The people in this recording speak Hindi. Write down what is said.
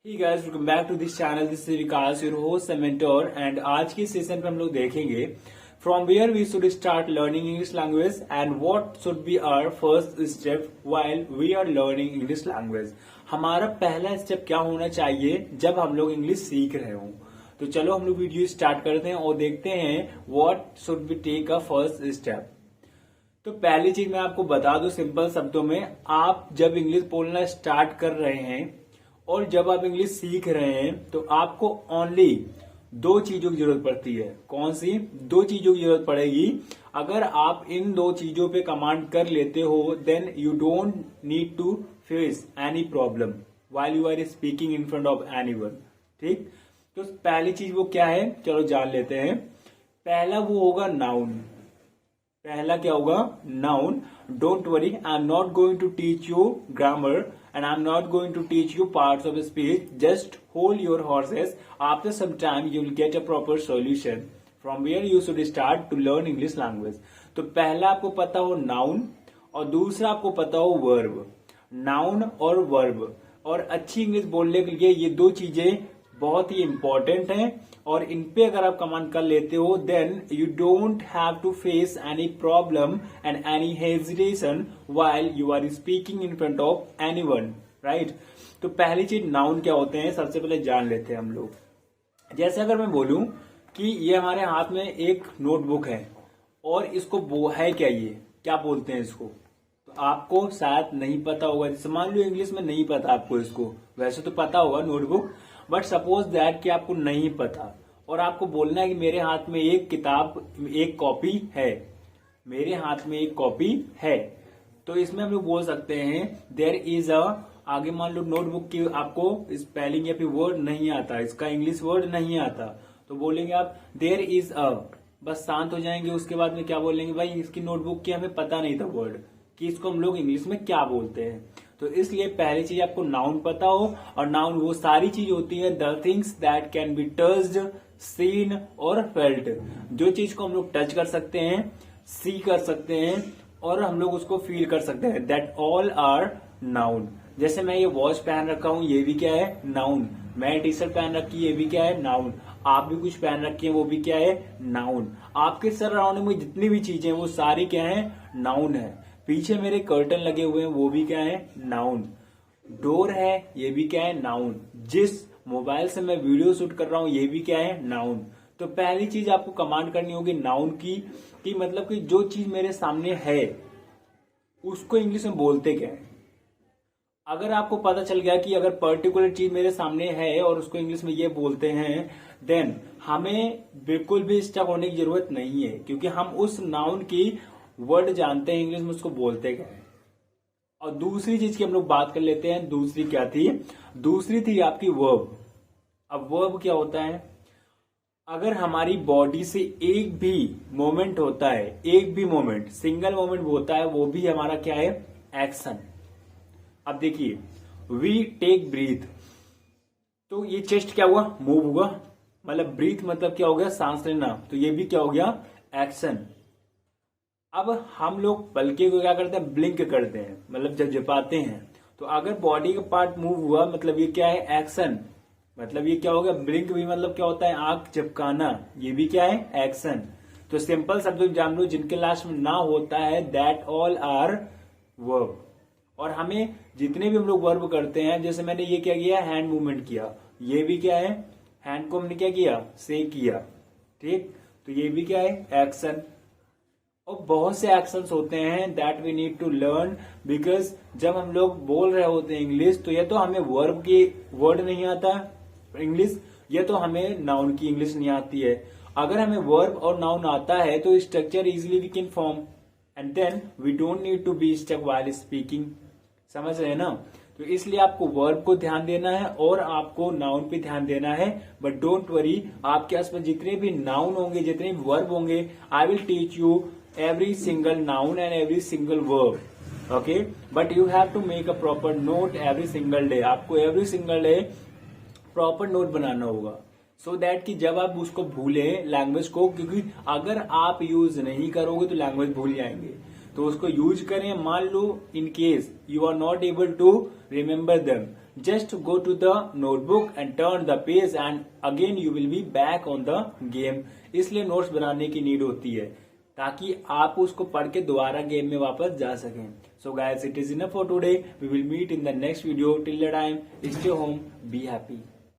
Hey guys, welcome back to this channel. This is Vikas, your host and mentor, and आज की सेशन पे हम लोग देखेंगे from where we should start learning English language and what should be our first step while we are learning English language. हमारा पहला स्टेप क्या होना चाहिए जब हम लोग इंग्लिश सीख रहे हों. तो चलो हम लोग वीडियो स्टार्ट करते हैं और देखते हैं what should we take a first step. तो पहली चीज मैं आपको बता दूं सिंपल शब्दों में, आप जब इंग्लिश बोलना स्टार्ट कर रहे हैं और जब आप इंग्लिश सीख रहे हैं तो आपको ओनली दो चीजों की जरूरत पड़ती है. कौन सी दो चीजों की जरूरत पड़ेगी? अगर आप इन दो चीजों पे कमांड कर लेते हो then you don't need to face any problem while you are speaking in front of anyone. ठीक, तो पहली चीज वो क्या है, चलो जान लेते हैं. पहला वो होगा नाउन. पहला क्या होगा? Noun. Don't worry, I am not going to teach you grammar and I'm not going to teach you parts of speech. Just hold your horses. After some time you will get a proper solution from where you should start to learn English language. तो पहला आपको पता हो नाउन और दूसरा आपको पता हो वर्ब. नाउन और वर्ब, और अच्छी इंग्लिश बोलने के लिए ये दो चीजें बहुत ही इंपॉर्टेंट हैं और इन पे अगर आप कमांड कर लेते हो then you don't have to face any problem and any hesitation while you are speaking in front of anyone. Right, तो पहली चीज नाउन क्या होते हैं सबसे पहले जान लेते हैं हम लोग. जैसे अगर मैं बोलूं कि ये हमारे हाथ में एक नोटबुक है और इसको है क्या, ये क्या बोलते हैं इसको, तो आपको शायद नहीं पता होगा. जैसे मान लो इंग्लिश में नहीं पता आपको इसको, वैसे तो पता होगा नोटबुक, बट सपोज दैट कि आपको नहीं पता और आपको बोलना है कि मेरे हाथ में एक किताब, एक कॉपी है, मेरे हाथ में एक कॉपी है. तो इसमें हम लोग बोल सकते हैं देयर इज अ, आगे मान लो नोटबुक की आपको स्पेलिंग या फिर वर्ड नहीं आता, इसका इंग्लिश वर्ड नहीं आता, तो बोलेंगे आप देयर इज अ, बस शांत हो जाएंगे. उसके बाद में क्या बोलेंगे, भाई इसकी नोटबुक की हमें पता नहीं था वर्ड कि इसको हम लोग इंग्लिश में क्या बोलते हैं. तो इसलिए पहली चीज आपको नाउन पता हो, और नाउन वो सारी चीज होती है the things that can be touched, seen और फेल्ट. जो चीज को हम लोग टच कर सकते हैं, सी कर सकते हैं और हम लोग उसको फील कर सकते हैं, दैट ऑल आर नाउन. जैसे मैं ये वॉच पहन रखा हूं, ये भी क्या है? नाउन. मैं टी शर्ट पहन रखी है, ये भी क्या है? नाउन. आप भी कुछ पहन रखी है, वो भी क्या है? नाउन. आपके सराउंडिंग में जितनी भी चीजें वो सारी क्या है? नाउन है. पीछे मेरे कर्टन लगे हुए हैं, वो भी क्या है? नाउन. डोर है, ये भी क्या है? नाउन. जिस मोबाइल से मैं वीडियो शूट कर रहा हूं, ये भी क्या है? नाउन. तो पहली चीज आपको कमांड करनी होगी नाउन की, कि मतलब कि जो चीज मेरे सामने है उसको इंग्लिश में बोलते क्या है. अगर आपको पता चल गया कि अगर पर्टिकुलर चीज मेरे सामने है और उसको इंग्लिश में ये बोलते हैं, देन हमें बिल्कुल भी स्टक होने की जरूरत नहीं है, क्योंकि हम उस नाउन की वर्ड जानते हैं इंग्लिश में उसको बोलते क्या है. और दूसरी चीज की हम लोग बात कर लेते हैं. दूसरी क्या थी? दूसरी थी आपकी वर्ब. अब वर्ब क्या होता है? अगर हमारी बॉडी से एक भी मोमेंट होता है, एक भी मोमेंट, सिंगल मोमेंट होता है, वो भी हमारा क्या है? एक्शन. अब देखिए, वी टेक ब्रीथ, तो ये चेस्ट क्या हुआ? मूव हुआ, मतलब ब्रीथ मतलब क्या हो गया? सांस लेना, तो ये भी क्या हो गया? एक्शन. अब हम लोग पलके को क्या करते हैं? ब्लिंक करते हैं, मतलब जब झपकाते हैं. तो अगर बॉडी का पार्ट मूव हुआ मतलब ये क्या है? एक्शन. मतलब ये क्या हो गया? ब्लिंक भी मतलब क्या होता है? आंख झपकाना, ये भी क्या है? एक्शन. तो सिंपल शब्द जान लो, जिनके लास्ट में ना होता है दैट ऑल आर वर्ब. और हमें जितने भी हम लोग वर्ब करते हैं, जैसे मैंने ये क्या किया? हैंड मूवमेंट किया, ये भी क्या है? हैंड को हमने क्या किया? से किया. ठीक, तो ये भी क्या है? एक्शन. और बहुत से एक्शंस होते हैं that we need to learn, because जब हम लोग बोल रहे होते हैं इंग्लिश, तो ये तो हमें वर्ब की वर्ड नहीं आता इंग्लिश, ये तो हमें नाउन की इंग्लिश नहीं आती है. अगर हमें वर्ब और नाउन आता है तो structure easily we can form and then we don't need to be stuck while speaking. समझ रहे हैं ना? तो इसलिए आपको वर्ब को ध्यान देना है और आपको नाउन पे ध्यान देना है. बट डोंट वरी, आपके आसपास जितने भी नाउन होंगे, जितने भी वर्ब होंगे, I will teach you every single noun and every single verb. Okay, but you have to make a proper note every single day. आपको every single day proper note बनाना होगा, so that कि जब आप उसको भूले लैंग्वेज को, क्योंकि अगर आप यूज नहीं करोगे तो लैंग्वेज भूल जाएंगे. तो उसको यूज करें. मान लो in case you are not able to remember them, just go to the notebook and turn the page and again you will be back on the game. इसलिए नोट्स बनाने की नीड होती है ताकि आप उसको पढ़ के दोबारा गेम में वापस जा सकें. So guys, it is enough for today. We will meet in the next video. Till the time, stay home, be happy.